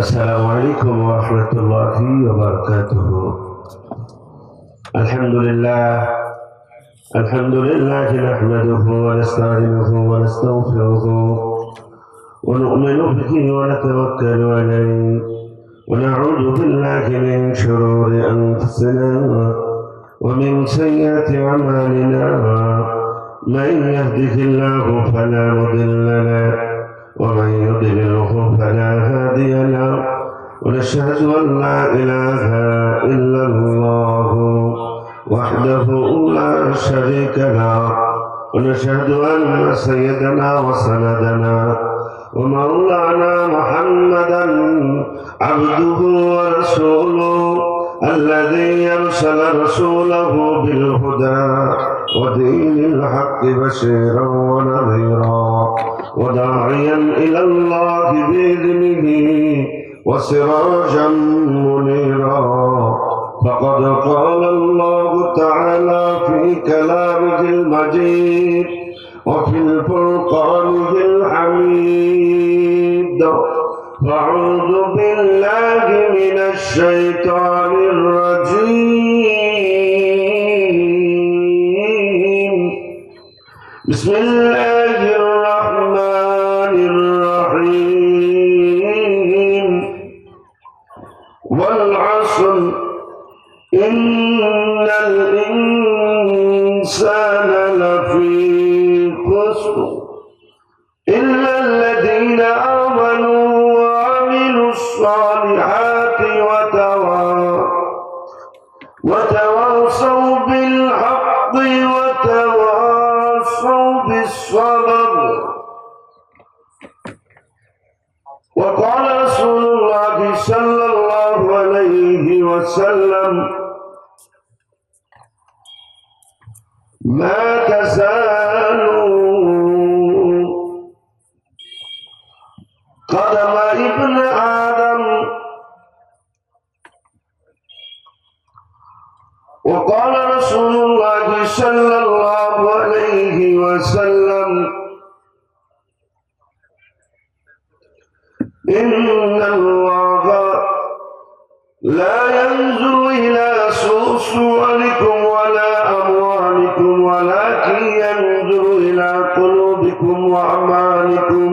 السلام عليكم ورحمة الله وبركاته. الحمد لله نحمده ونستعينه ونستغفره ونؤمن به ونتوكل عليه ونعوذ بالله من شرور أنفسنا ومن سيئات أعمالنا. من يهده الله فلا مضل له ومن يضلله فلا هادي له ونشهد أن لا إله إلا الله وحده لا شريك له ونشهد أن سيدنا وسندنا ومولانا محمدا عبده ورسوله الذي أرسل رسوله بالهدى ودين الحق بشيرا ونذيرا وداعيا إلى الله بإذنه وسراجا منيرا. فقد قال الله تعالى في كلامه المجيد وفي الفرقان الحميد: أعوذ بالله من الشيطان الرجيم. بسم الله الرحمن الرحيم. والعصر إن الإنسان لفي خسر إلا الذين آمنوا وعملوا الصالحات وتواصوا بالحق وتواصوا بالصبر. وقال رسول الله صلى الله عليه وسلم: ما تزال قدم ابن آدم. وقال رسول الله صلى الله عليه وسلم: إن الله لا ينظر إلى صوركم ولا أموالكم ولكن ينظر إلى قلوبكم وأعمالكم،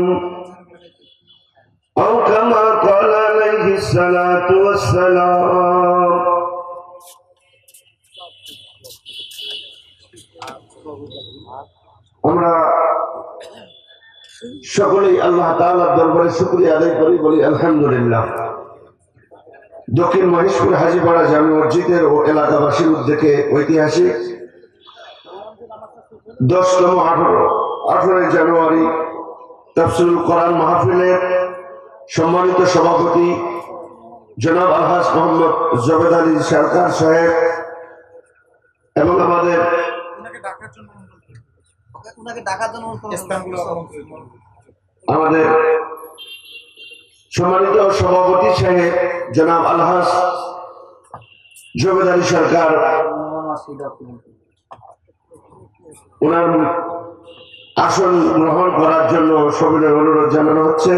أو كما قال عليه الصلاة والسلام. আমরা সকলেই আল্লাহ তাআলার দরবারে শুকরিয়া আদায় করি, বলি আলহামদুলিল্লাহ। দক্ষিণ মহেশপুর হাজীপাড়া জামে মসজিদের ও এলাকাবাসীর উদ্যোগে ঐতিহাসিক 10তম 18 জানুয়ারি তাফসীরুল কোরআন মাহফিলের সম্মানিত সভাপতি জনাব আলহাজ মোহাম্মদ জবেদ আলী সরকার সাহেব এবং আমাদের সম্মানিত সভাপতি সাহেব জনাব আলহাজ জবেদ আলী সরকার, ওনার আসন গ্রহণ করার জন্য সবিনয় অনুরোধ জানানো হচ্ছে।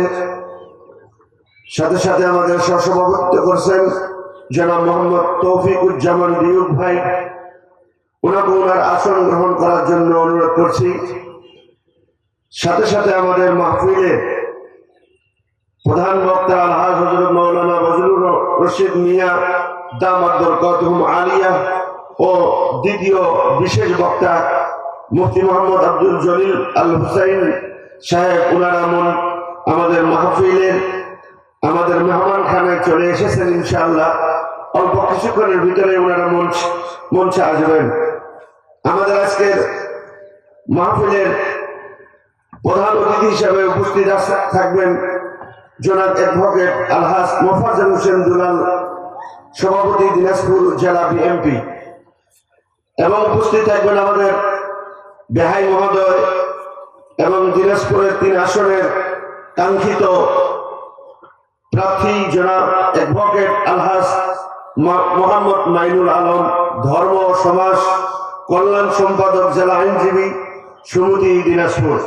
সাথে সাথে আমাদের সহসভাপতিত্ব করছেন জনাব মোহাম্মদ তৌফিকুজ্জামান দিউক ভাই, ওনাকে ওনার আসন গ্রহণ করার জন্য অনুরোধ করছি। সাথে সাথে আমাদের মাহফিলে প্রধান বক্তা আলহাজ হযরত মাওলানা বজলুর রশিদ মিয়া দামাত বরকাতুহুম আলিয়া ও দ্বিতীয় বিশেষ বক্তা মুফতি মোহাম্মদ আব্দুল জলিল আল হুসাইন সাহেব, ওনারা আমাদের মাহফিলের আমাদের মেহমান খানায় চলে এসেছেন। ইনশাআল্লাহ অল্প কিছুক্ষণের ভিতরে ওনারা মঞ্চে আসবেন। আমাদের আজকের মাহফিলের প্রধান অতিথি হিসাবে উপস্থিত থাকবেন জনাব অ্যাডভোকেট আলহাজ মোফাজ্জল হোসেন দুলাল, সভাপতি দিনাজপুর জেলা বিএনপি, এবং উপস্থিত থাকবেন আমাদের বেহাই মহোদয় এবং দিনাজপুরের 3 আসনের কাঙ্ক্ষিত প্রার্থী জনাব অ্যাডভোকেট আলহাজ মোহাম্মদ মাইনুল আলম, ধর্ম ও সমাজ কল্যাণ সম্পাদক জেলা আইনজীবী সমিতি দিনাজপুর।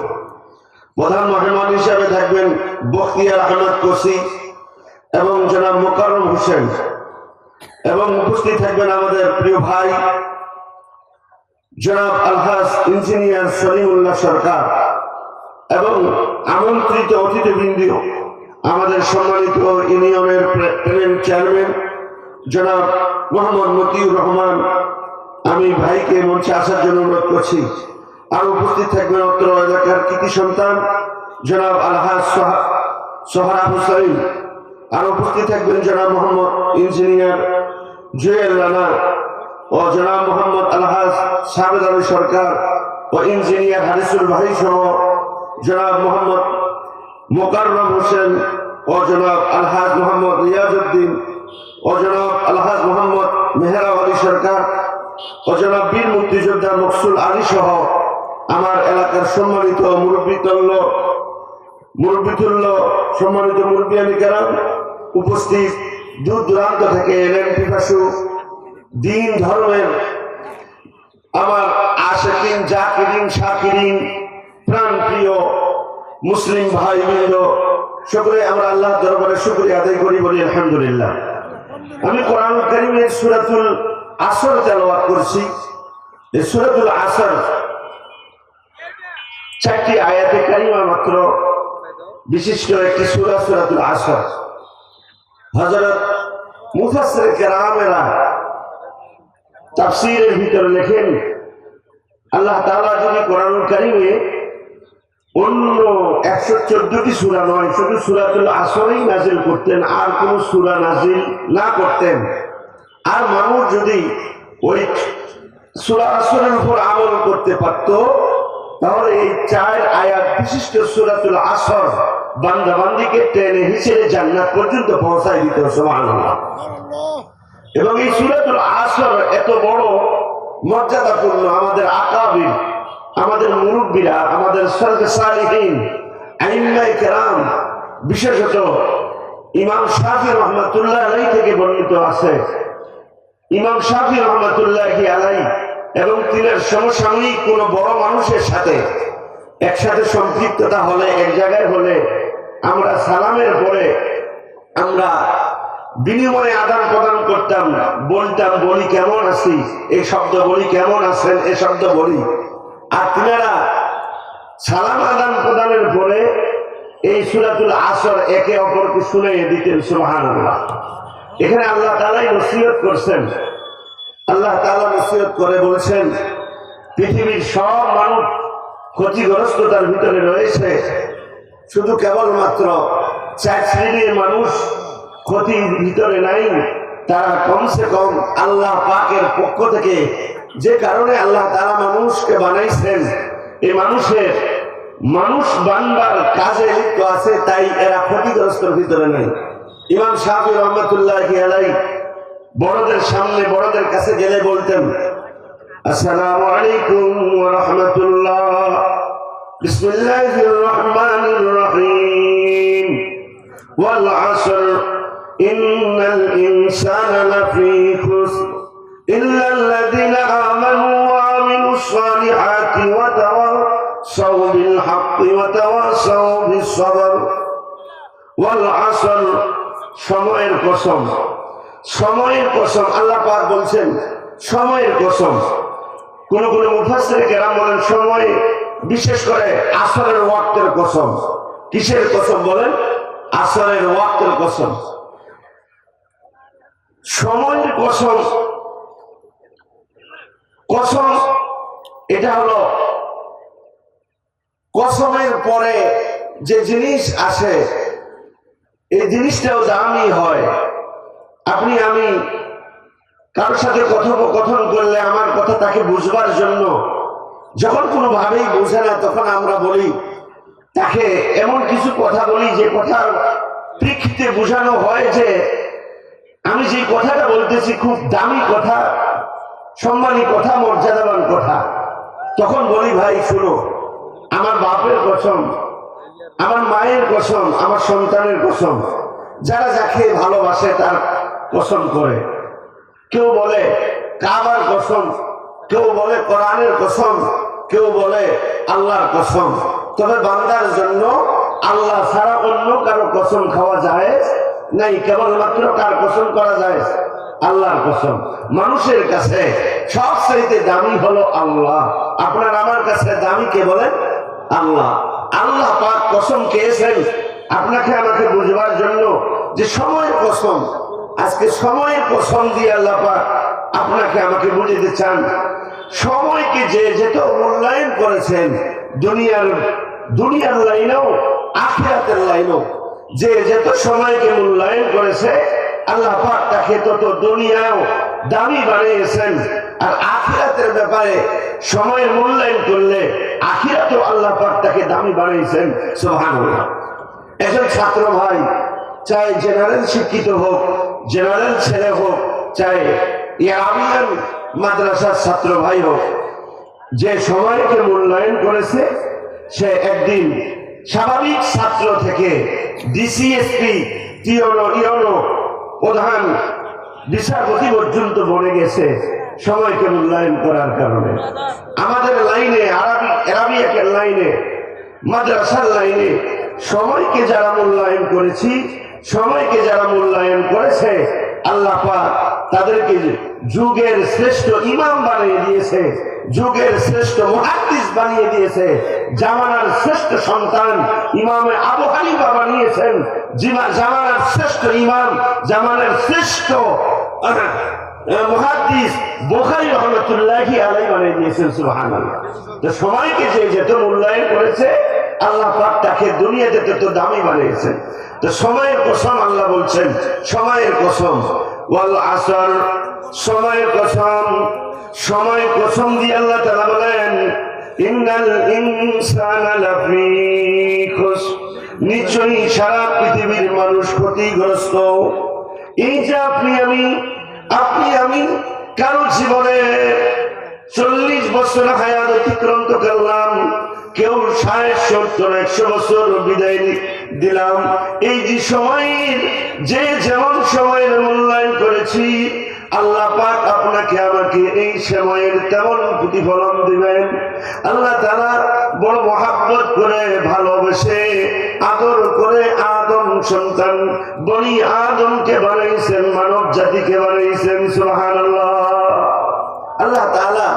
প্রধান মেহমান হিসাবে থাকবেন বখতিয়ার আহমদ কোসি এবং জনাব মোকাররম হোসেন, এবং উপস্থিত থাকবেন আমাদের প্রিয় ভাই জনাব আলহাজ ইঞ্জিনিয়ার সলিমুল্লাহ সরকার, এবং আমন্ত্রিত অতিথিবৃন্দ আমাদের সম্মানিত ইউনিয়নের প্রেসিডেন্ট চেয়ারম্যান জনাব মোহাম্মদ মতিউর রহমান। আমি ভাইকে মঞ্চে আসার জন্য অনুরোধ করছি। আর উপস্থিত থাকবেন অত্র এলাকার কৃতি সন্তান জনাব আলহাজ সোহরাব হুসাইন। আর উপস্থিত থাকবেন জনাব মোহাম্মদ ইঞ্জিনিয়ার জুয়েল রানা ও জনাব মোহাম্মদ আলহাজ সাবেদ আলী সরকার ও ইঞ্জিনিয়ার হারিসুল ভাই সহ জনাব মোহাম্মদ মোকাররম হোসেন ও জনাব আলহাজ মোহাম্মদ রিয়াজউদ্দিন ও জনাব আলহাজ মোহাম্মদ মেহরাব আলী সরকার ও জনাব বীর মুক্তিযোদ্ধা মকসুল আলী সহ আমার এলাকার সম্মানিত মুরব্বিতুল্য সম্মানিত মুরব্বিয়ানি কেরাম, উপস্থিত দূর দূরান্ত থেকে এলেন পিপাসু দিন ধর্মের আমার আশিকিন জাকিরিন শাকিরিন প্রাণ প্রিয় মুসলিম ভাই বৃন্দ, সকলে আমরা আল্লাহর দরবারে শুকরিয়া আদায় করি, বলি আলহামদুলিল্লাহ। আমি কোরআন কারীমের সূরাতুল আসর তেলাওয়াত করছি। এই সূরাতুল আসর 4টি আয়াতে কারিমা মাত্র বিশিষ্ট একটি সূরা সূরাতুল আসর। হযরত মুফাসসির কেরামেরা তাফসীরের ভিতরে লেখেন, আল্লাহ তাআলা যদি কোরআনুল কারীমে অন্য 114টি সূরা নয়, শুধু সূরাতুল আসরই নাযিল করতেন, আর কোন সূরা নাযিল না করতেন, আর মানুষ যদি ওই সূরা আসরের উপর আমল করতে পারত, তাহলে এই 4 আয়াত বিশিষ্ট সূরাতুল আসর বান্দা বান্দিকে টেনে হিসেবে জান্নাত পর্যন্ত পৌঁছায় দিত। সুবহানাল্লাহ। এবং এই সূরাতুল আসর এত বড় মর্যাদাপূর্ণ, আমাদের আকাবির, আমাদের মুরব্বীরা, আমাদের সলফে সালিহিন, আইম্মায়ে কেরাম, বিশেষত ইমাম শাফি রহমাতুল্লাহ আলাইহি থেকে বর্ণিত আছে। ইমাম শাফি রহমাতুল্লাহি আলাইহি এবং তিনার সমসাময়িক কোন বড় মানুষের সাথে একসাথে সম্পৃক্ততা হলে, এক জায়গায় হলে, আমরা সালামের পরে আমরা বিনিময়ে আদান প্রদান করতাম, বলতাম বলি কেমন আছি, এই শব্দ বলি কেমন আছেন, এই শব্দ বলি। আর তিনারা সালাম আদান প্রদানের পরে এই সূরাতুল আসর একে অপরকে শুনিয়ে দিতেন। সুবহানাল্লাহ। এখানে আল্লাহ তাআলাই নসিহত করছেন। আল্লাহ তাআলা নসিহত করে বলছেন, পৃথিবীর সব মানুষ ক্ষতিগ্রস্ততার ভিতরে রয়েছে, শুধু কেবলমাত্র 4 শ্রেণীর মানুষ ক্ষতির ভিতরে নাই। তারা কমসে কম আল্লাহ পাকের পক্ষ থেকে যে কারণে আল্লাহ তাআলা মানুষকে বানাইছেন, এই মানুষ বানবার কাজে লিপ্ত আছে, তাই এরা ক্ষতিগ্রস্তর ভিতরে নাই। ইমাম শাফি রহমাতুল্লাহি আলাইহি বড়দের সামনে, বড়দের কাছে গেলে বলতেন, আসসালামু আলাইকুম ওয়া রাহমাতুল্লাহ, বিসমিল্লাহির রহমানির রহিম, ওয়াল আসর ইন্নাল ইনসানা লাফি খুসর ইল্লাল্লাযীনা আমানু ওয়া আমিলুস সালিহাতি ওয়া তাওয়াসাউ বিল হাক্কি ওয়া তাওয়াসাউ বিস সাবর। ওয়াল আসর, সময়ের কসম, সময়ের কসম। আল্লাহ পাক বলছেন সময়ের কসম। কোন কোন মুফাসসির কেরাম বলেন সময়, বিশেষ করে আসরের ওয়াক্তের কসম। কিসের কসম বলেন? আসরের ওয়াক্তের কসম। সময়ের কসম, কসম এটা হলো কসমের পরে যে জিনিস আসে, এই জিনিসটাও দামি হয়। আপনি আমি কারোর সাথে কথোপকথন করলে আমার কথা তাকে বুঝবার জন্য যখন কোনোভাবেই বোঝে না, তখন আমরা বলি তাকে এমন কিছু কথা বলি যে কথার প্রেক্ষিতে বোঝানো হয় যে আমি যে কথাটা বলতেছি খুব দামি কথা, সম্মানী কথা, মর্যাদাবান কথা। তখন বলি, ভাই শুনো, আমার বাপের কসম, আমার মায়ের কসম, আমার সন্তানের কসম, যারা যাকে ভালোবাসে তার কসম করে। কেউ বলে কাবার কসম, কেউ বলে কোরআনের কসম, কেউ বলে আল্লাহর কসম। তবে বান্দার জন্য আল্লাহ ছাড়া অন্য কারো কসম খাওয়া যায় নাই। কেবলমাত্র কার কসম করা যায়? আল্লাহর কসম। মানুষের কাছে সবচেয়ে দামি হলো আল্লাহ। আপনার আমার কাছে দামি কে বলেন? আল্লাহ। আল্লাহ পাক কসম খেয়েছেন আপনাকে আমাকে বুঝবার জন্য যে সময়ের কসম। আজকে সময়ের কসম দিয়ে আল্লাহ পাক আপনাকে আমাকে বুঝাতে চান সময়কে যে যেত মূল্যায়ন করেছেন দুনিয়ার লাইনেও আখিরাতের লাইনেও যে যেত সময়কে মূল্যায়ন করেছে আল্লাহ পাক তাকে তত দুনিয়াও দামি বানিয়েছেন। আর আখিরাতের ব্যাপারে সময়ের মূল্যায়ন করলে আখিরাতেও আল্লাহ পাক তাকে দামি বানিয়েছেন। সুবহানাল্লাহ। একজন ছাত্র ভাই চাই জেনারেল শিক্ষিত হোক, জেনারেল ছেলে হোক, চাই আমিয়ান মাদ্রাসার ছাত্র ভাই হোক, যে সময়কে মূল্যায়ন করেছে সে একদিন স্বাভাবিক ছাত্র থেকে ডিসিএসপি ইয়নো প্রধান বিচারপতি পর্যন্ত বনে গেছে সময়কে মূল্যায়ন করার কারণে। আমাদের লাইনে আরবিয়াকের লাইনে মাদ্রাসার লাইনে সময়কে যারা মূল্যায়ন করেছি, সময়কে যারা মূল্যায়ন করেছে আল্লাহ পাক তাদেরকে যুগের শ্রেষ্ঠ ইমাম বানিয়ে দিয়েছে, যুগের শ্রেষ্ঠ মুহাদ্দিস বানিয়ে দিয়েছে, জামানার শ্রেষ্ঠ সন্তান ইমামে আবু হানিফা বানিয়েছেন, জামানার শ্রেষ্ঠ ইমাম, জামানার শ্রেষ্ঠ মুহাদ্দিস বুখারী রাহমাতুল্লাহি আলাইহি বানিয়ে দিয়েছেন। সুবহানাল্লাহ। তো সময়কে যে যেত মূল্যায়ন করেছে আল্লাহ পাক তাকে দুনিয়াতে তত দামি বানিয়েছেন। তো সময়ের কসম আল্লাহ বলছেন, সময়ের কসম ওয়াল আসর, সময়ের কসম। সময় কসম দিয়ে আল্লাহ তাআলা বলেন ইন্নাল ইনসানা লাফি খুসর, নিশ্চয়ই সারা পৃথিবীর মানুষ ক্ষতিগ্রস্ত। এই যে আপনি আমি কারো জীবনে 40 বছর হায়াত অতিক্রান্ত করলাম, কেউ 60, 70, 100 বছর বিদায় দিলাম। এই যে সময়ের যে যেমন সময়ের মূল্যায়ন করেছি আল্লাহ পাক আপনাকে আমাকে এই সময়ের তেমন প্রতিফলন দিবেন। আল্লাহ তাআলা বড় মহব্বত করে ভালোবেসে আদর করে আদম সন্তান বনি আদমকে বানাইছেন, মানব জাতিকে বানাইছেন। সুবহানাল্লাহ। আল্লাহ তাআলা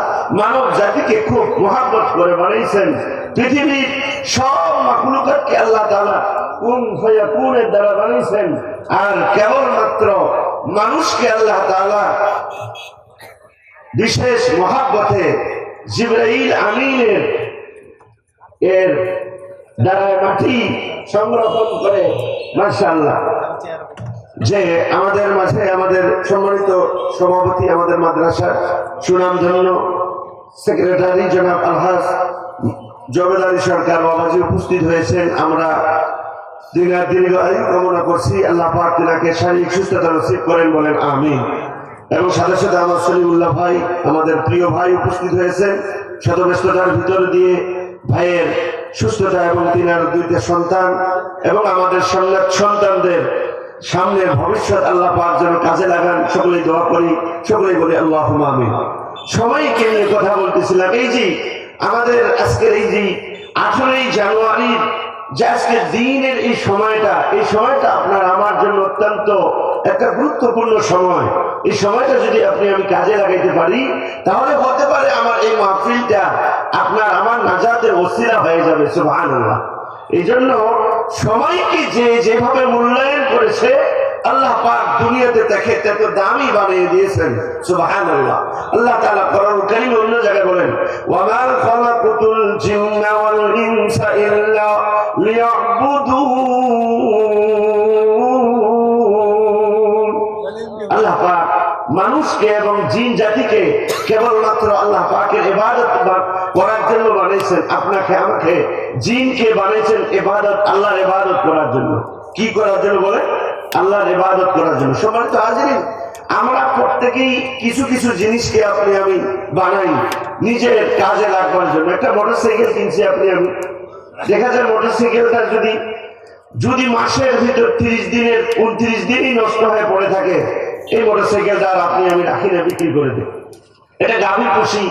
মানব জাতিকে খুব মহব্বত করে বানাইছেন। পৃথিবীর সব মাখলুকাতকে আল্লাহ তাআলা কুন ফায়াকুনের দ্বারা বানাইছেন। আর কেবলমাত্র মানুষকে আল্লাহ তাআলা বিশেষ মহব্বতে জিবরাইল আমিনের এর দ্বারা মাটি সংরক্ষণ করে মাশাআল্লাহ যে আমাদের মাঝে আমাদের সম্মানিত সভাপতি, আমাদের মাদ্রাসার সুনামধন্য সেক্রেটারি জনাব আলহাজ জবেদারি সরকার বাবাজি উপস্থিত হয়েছেন। আমরা দীর্ঘ আয়ু কামনা করছি, আল্লাহ পাক তিনাকে শারীরিক সুস্থতা নসিব করেন, বলেন আমিন। এবং সাথে সাথে আমার সলিমুল্লাহ ভাই, আমাদের প্রিয় ভাই উপস্থিত হয়েছেন। শত ব্যস্ততার ভিতর দিয়ে ভাইয়ের সুস্থতা এবং তিনার 2টা সন্তান এবং আমাদের সন্তানদের সামনের ভবিষ্যৎ আল্লাহ পাক যেন কাজে লাগান, সকলেই দোয়া করি, সকলেই বলি আল্লাহুম্মা আমিন। সময়কে নিয়ে কথা বলতেছিলাম। এই যে আমাদের আজকের এই যে 18ই জানুয়ারির যে আজকের দিনের এই সময়টা আপনার আমার জন্য অত্যন্ত একটা গুরুত্বপূর্ণ সময়। এই সময়টা যদি আমি কাজে লাগাইতে পারি তাহলে হতে পারে আমার এই মাহফিলটা আপনার আমার নাজাতের ওসিলা হয়ে যাবে। সুবহানাল্লাহ। এই জন্য সময়কে যেভাবে মূল্যায়ন করেছে আল্লাহ পাক দুনিয়াতে তাকে এত দামি বানিয়ে দিয়েছেন। সুবহানাল্লাহ। আল্লাহ তাআলা কোরআন কারীমে অন্য জায়গায় বলেন ওয়া মা খালাকাতুল জিন্না ওয়াল ইনসা ইল্লা লিয়াবুদুন। আল্লাহ পাক মানুষকে এবং জিন জাতিকে কেবলমাত্র আল্লাহ পাকের ইবাদত করার জন্য বানিয়েছেন। আপনাকে আমাকে জিনকে বানিয়েছেন ইবাদত, আল্লাহর ইবাদত করার জন্য। কি করার জন্য বলে? আল্লাহর ইবাদত করার জন্য। সম্মানিত হাজিরিন, আমরা প্রত্যেকেই কিছু কিছু জিনিসকে আমি বানাই নিজের কাজে লাগবার জন্য। একটা মোটরসাইকেল কিনছি আমি, দেখা যায় মোটরসাইকেলটা যদি মাসের ভিতর 30 দিনের 29 দিনই নষ্ট হয়ে পড়ে থাকে, এই মোটরসাইকেলটা আর আমি রাখি না, বিক্রি করে দিই। এটা গাভী পুষি,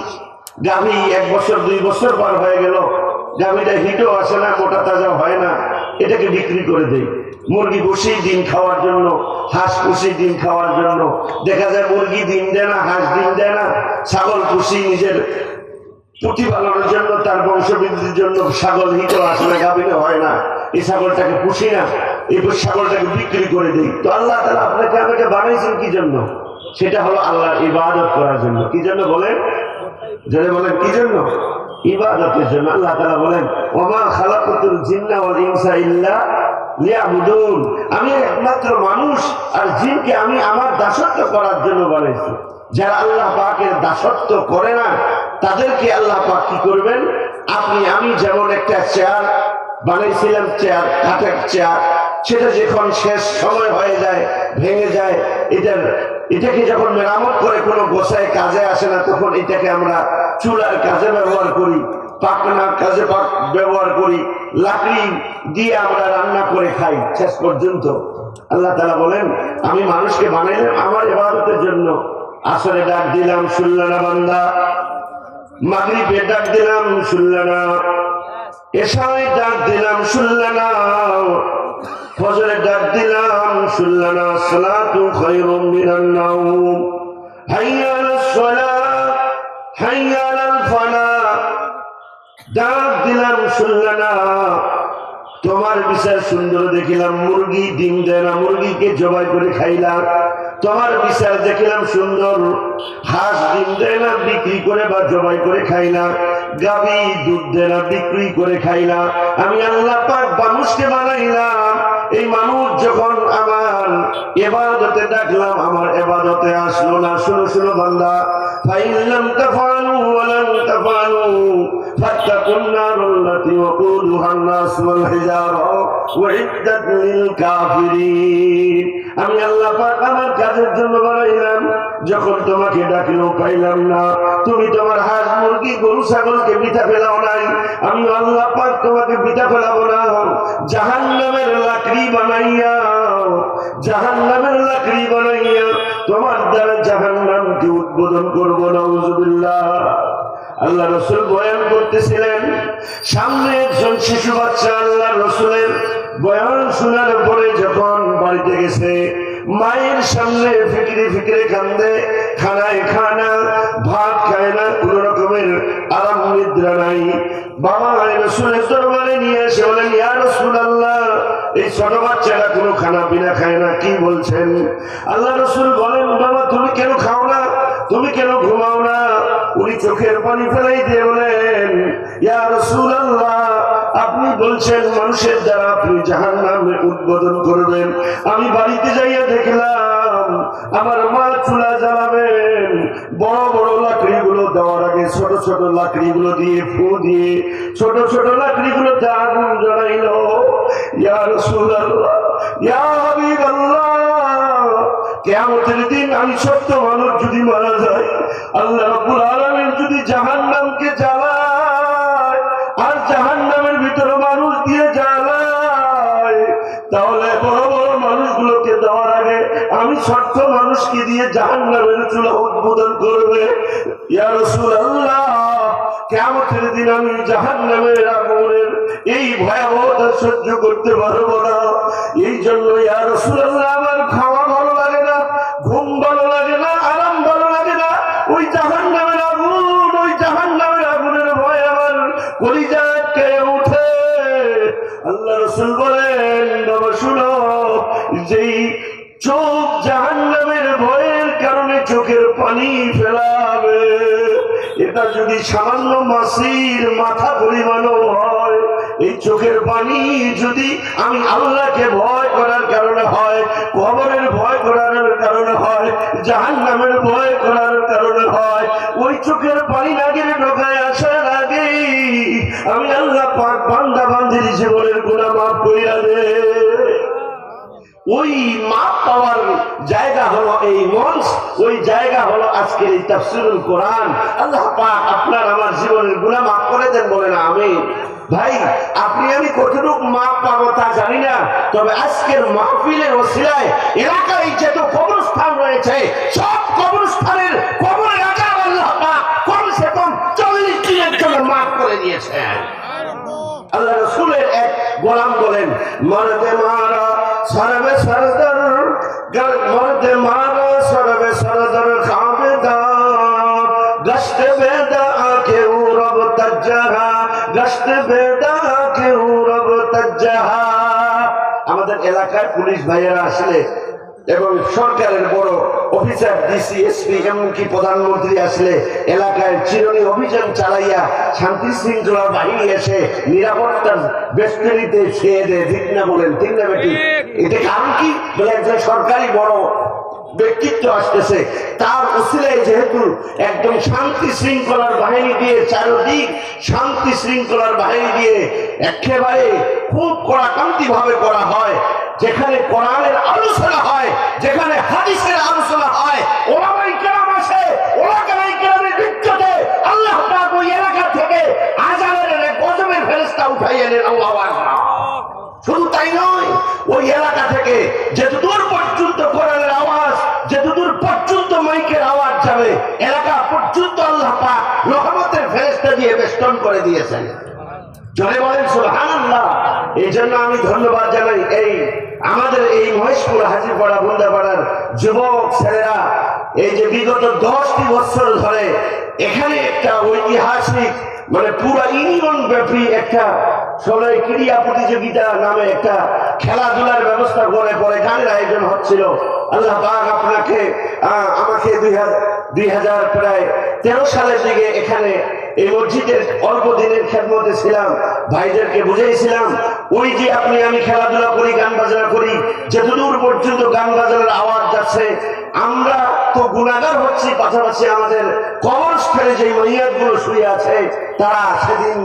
গাভী 1 বছর 2 বছর পার হয়ে গেল, গাভীটা হিটও আসে না, মোটা তাজা হয় না, এটাকে বিক্রি করে দেই। মুরগি পুষি ডিম খাওয়ার জন্য, হাঁস পুষি ডিম খাওয়ার জন্য। দেখা যায় মুরগি ডিম দেয় না, হাঁস ডিম দেয় না। ছাগল পুষি নিজের প্রতিপালনের জন্য, তার বংশবৃদ্ধির জন্য। ছাগল হিত আসলে গাভিনে হয় না, এই ছাগলটাকে পুষি না, এই ছাগলটাকে বিক্রি করে দিই। তো আল্লাহ তাআলা আপনাকে আমাকে বানাইছেন কি জন্য? সেটা হলো আল্লাহর ইবাদত করার জন্য। কি জন্য বলেন? যারা বলেন কি জন্য? ইবাদতের জন্য। আল্লাহ তাআলা বলেন, ওমা খালাকাতুল জিন্না ওয়াল ইনসা ইল্লা লিয়াবুদুন। আমি একমাত্র মানুষ আর জিনকে আমি আমার দাসত্ব করার জন্য বানাইছি। যারা আল্লাহ পাকের দাসত্ব করে না তাদেরকে আল্লাহ পাক কি করবেন? আপনি আমি যেমন একটা চেয়ার বানাইছিলাম, চেয়ার কাঠের চেয়ার, সেটা যখন শেষ সময় হয়ে যায়, ভেঙে যায়, এটাকে যখন মেরামত করে কোনো গোছায় কাজে আসে না, তখন এটাকে আমরা চুলার কাজে ব্যবহার করি, পাকনার কাজে ব্যবহার করি, লাকড়ি দিয়ে আমরা রান্না করে খাই শেষ পর্যন্ত। আল্লাহ তাআলা বলেন, আমি মানুষকে বানাইলাম আমার ইবাদতের জন্য। আসরে ডাক দিলাম, শুনল না বান্দা। মাগরিবে ডাক দিলাম, শুনল না। এশায় ডাক দিলাম, শুনল না। ফজরে ডাক দিলাম, শুনল না। সালাতু খায়রুম মিনান নাওম। হাইয়া আলাস সালাহ, হাইয়া আলাল ফালাহ। ডাক দিলাম, শুনল না। তোমার বিচার সুন্দর দেখিলাম, মুরগি ডিম দেয় না, মুরগিকে জবাই করে খাইলাম। তোমার বিচার দেখিলাম সুন্দর, হাঁস ডিম দেয় না, বিক্রি করে বা জবাই করে খাইলাম। গাভী দুধ দেয় না, বিক্রি করে খাইলাম। আমি আল্লাহ পাক মানুষকে বানাইলাম। এই মানুষ যখন আমার ইবাদতে ডাকলাম, আমার ইবাদতে আসলো না। শুনো শুনো বান্দা, ফাইল্লাম তাফআলু ওয়া লাম তাফআলু ফাত্তাকুন নারাল্লাতী ওয়াকুদুহান নাস ওয়াল হিজারা উইদ্দাত লিল কাফিরিন। আমি আল্লাহ পাক আমার কাজের জন্য বানাইলাম। যখন তোমাকে ডাকলেও পাইলাম না, তুমি তোমার হাঁস মুরগি গরু ছাগলকে বিঠা ফেলাও নাই, আমি আল্লাহ পাক তোমাকে বিঠা ফেলাবো না। জাহান্নামের লাকড়ি বানাইয়া, জাহান্নামের লাকড়ি বানাইয়া তোমার দ্বারা জাহান্নামকে উদ্বোধন করবো। নাউযুবিল্লাহ। আল্লাহ রাসূল বয়ান করতেছিলেন, সামনে একজন শিশু বাচ্চা আল্লাহ রাসূলের বয়ান শোনার পরে যখন বাড়িতে গেছে, মায়ের সামনে ফিকিরে ফিকিরে কান্দে, খানায় খানা, ভাত খায় না, কোন রকমের আরাম নিদ্রা নাই। বাবা রাসূলের দরবারে নিয়ে এসে বলেন, ইয়া রাসূলুল্লাহ, এই ছোট বাচ্চারা কোনো খানা পিনা খায় না, কি বলছেন? আল্লাহ রাসূল বলেন, বাবা তুমি কেন খাও না, তুমি কেন ঘুমাও না? উনি চোখের পানি ফেলাই দিয়ে বলেন, ইয়া রাসূলুল্লাহ, আপনি বলছেন মানুষের দ্বারা আপনি জাহান্নামে উদ্বোধন করবেন। আমি বাড়িতে যাইয়া দেখলাম আমার মা চুলা জ্বালাবেন, বড় বড় লাকড়িগুলো দেওয়ার আগে ছোট ছোট লাকড়িগুলো দিয়ে ফু দিয়ে ছোট ছোট লাকড়িগুলোতে আগুন জ্বালাইল। ইয়া রাসূলুল্লাহ, ইয়া হাবিবাল্লাহ, কিয়ামতের দিন আমি ছোট্ট মানুষ যদি মারা যায়, আল্লাহ রাব্বুল আলামিন যদি জাহান্নামকে জ্বালায় আর জাহান্নামের ভিতরে মানুষ দিয়ে জ্বালায়, তাহলে বড় বড় মানুষগুলোকে দেওয়ার আগে আমি ছোট্ট মানুষকে দিয়ে জাহান্নামের চুলা উদ্বোধন করবে। ইয়া রাসূলুল্লাহ, কিয়ামতের দিন আমি জাহান্নামের আগুনের এই ভয়াবহতা সহ্য করতে পারবো না। এই জন্য ইয়া রাসূলুল্লাহ, আমার খাওয়া ভালো লাগে না, ঘুম ভালো লাগে না, আরাম ভালো লাগে না। ওই জাহান্নামের আগুন, ওই জাহান্নামের আগুনের ভয় আমার কলিজা কেড়ে ওঠে। আল্লাহ রাসূল বলেন, বাবা শুনো, যেই চোখ জাহান্নামের ভয়ের কারণে চোখের পানি ফেলাবে, এটা যদি সামান্য মাছির মাথা পরিমাণও হয়, এই চোখের পানি যদি আমি আল্লাহকে ভয় করার কারণে হয়, কবরের ভয় করার কারণে হয়, জাহান্নামের ভয় করার কারণে হয়, ওই চোখের পানি নাগের ঢোকায় আসার আগেই আমি আল্লাহ পাক বান্দা বান্দির জীবনের গুনাহ মাফ কইরা দে। ওই মাপ পাওয়ার জায়গা হলো এই মঞ্চ, ওই জায়গা হলো আজকের এই তাফসীরুল কোরআন। আল্লাহ পাক আপনার আমার জীবনের গুনাহ মাফ করে দেন, বলেন আমিন। ভাই, আপনি আমি কতটুকু মাপ পাবো তা জানি না, তবে আজকের মাহফিলের ওসিলায় এলাকায় যত কবরস্থান রয়েছে, সব কবরস্থানের কবরের আযাব আল্লাহ পাক কমসে কম 40 দিনের জন্য মাফ করে দিয়েছেন। আল্লাহ রাসূলের এক গোলাম বলেন, মারদে মারা সরবে সরদর মর্দ মারা সরবে সরদর খাবেদা গশত বেদা কেউ রব তজ্জাহা গশত বেদা কেউ রব তজ্জাহা। আমাদের এলাকার পুলিশ ভাইয়েরা আসলে এবং সরকারের বড় অফিসার ডিসি এসপি এমনকি প্রধানমন্ত্রী আসলে এলাকায় চিরুনি অভিযান চালাইয়া শান্তি শৃঙ্খলার বাহিনী এসে নিরাপত্তার বেষ্টনীতে ছেয়ে দেয়। ঠিক না বলেন? ঠিক না বেটি? এটা কারণ কি? বলে একজন সরকারি বড় ব্যক্তিত্ব আসতেছে, তার উসিলায় যেহেতু একদম শান্তি শৃঙ্খলার বাহিনী দিয়ে চারদিক শান্তি শৃঙ্খলার বাহিনী দিয়ে একেবারে খুব কড়াকান্তি ভাবে করা হয়। যেখানে কোরআনের আলোচনা হয়, যেখানে হাদিসের আলোচনা হয়, ওলামায়ে কেরাম আসে, ওলামায়ে কেরামের বিরুদ্ধে আল্লাহ পাক ওই এলাকা থেকে আযাবের গজবের ফেরেশতা উঠাইয়া নেন। আল্লাহু আকবার। শুধু তাই নয়, ওই এলাকা থেকে যতদূর পর্যন্ত কোরআনের আওয়াজ, যতদূর পর্যন্ত মাইকের আওয়াজ যাবে, এলাকা পর্যন্ত আল্লাহ পাক রহমতের ফেরেশতা দিয়ে বেষ্টন করে দিয়েছেন। জয় বলেন সুবহানাল্লাহ। এই জন্য আমি ধন্যবাদ জানাই এই আমাদের এই মহেশপুর হাজিরপাড়া বুন্দাপাড়ার যুবক ছেলেরা এই যে বিগত 10টি বছর ধরে এখানে একটা ঐতিহাসিক মানে পুরো ইউনিয়ন ব্যাপী একটা সবাই ক্রীড়া প্রতিযোগিতা নামে একটা খেলাধুলার ব্যবস্থা করে পরে গানের আয়োজন হচ্ছিল। আল্লাহ পাক আপনাকে আমাকে 2013 সালের দিকে এখানে এই মসজিদের অল্প দিনের খেদমতে ছিলাম, ভাইদেরকে বুঝাইছিলাম ওই যে আপনি আমি খেলাধুলা করি, গান বাজনা করি, যতদূর পর্যন্ত গান বাজনার আওয়াজ যাচ্ছে আমরা তো গুনাহগার হচ্ছি, পাশাপাশি আমাদের কবরস্থলে যে মাইয়াতগুলো শুয়ে আছে তারা সেদিন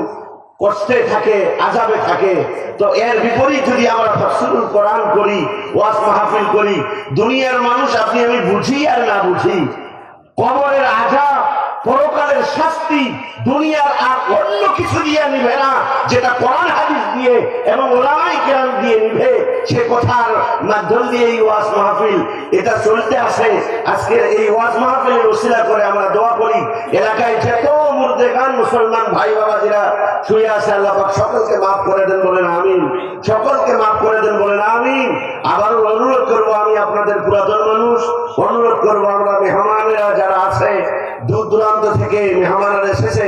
কষ্টে থাকে, আযাবে থাকে। তো এর বিপরীত যদি আমরা তাফসীরুল কোরআন করি, ওয়াজ মাহফিল করি, দুনিয়ার মানুষ আপনি আমি বুঝি আর না বুঝি, কবরের আযাব, পরকালের শাস্তি দুনিয়ার আর অন্য কিছু দিয়ে নিবে না, যেটা কোরআন হাদিস দিয়ে এবং উলামায়ে কেরাম দিয়ে নিবে। সে কথার মাধ্যম দিয়ে এই ওয়াজ মাহফিল এটা চলতে আসে। আজকে এই ওয়াজ মাহফিলের ওসিলা করে আমরা দোয়া করি এলাকায় যত মুর্দেগান মুসলমান ভাই বাবাজিরা শুয়ে আছে আল্লাহ পাক সকলকে মাফ করে দেন, বলেন আমিন। সকলকে মাফ করে দেন, বলেন আমিন। আবারও অনুরোধ করবো, আমি আপনাদের পুরাতন মানুষ, অনুরোধ করবো আমরা মেহমানেরা যারা আছে দূর দূরান্ত থেকে মেহমানরা এসেছে,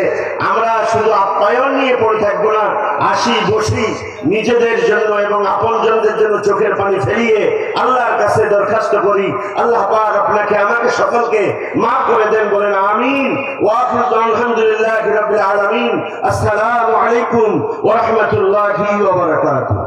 আমরা শুধু আপ্যায়ন নিয়ে পড়ে থাকবো না, আসি বসি নিজেদের জন্য এবং আপনজনদের জন্য চোখের পানি ফেলিয়ে আল্লাহর কাছে দরখাস্ত করি আল্লাহ পাক আপনাকে আমাকে সকলকে মাফ করে দেন, বলেন আমিন। ওয়া আখিরু আলহামদুলিল্লাহি রাব্বিল আলামিন। আসসালামু আলাইকুম ওয়া রাহমাতুল্লাহি ওয়া বারাকাতুহু।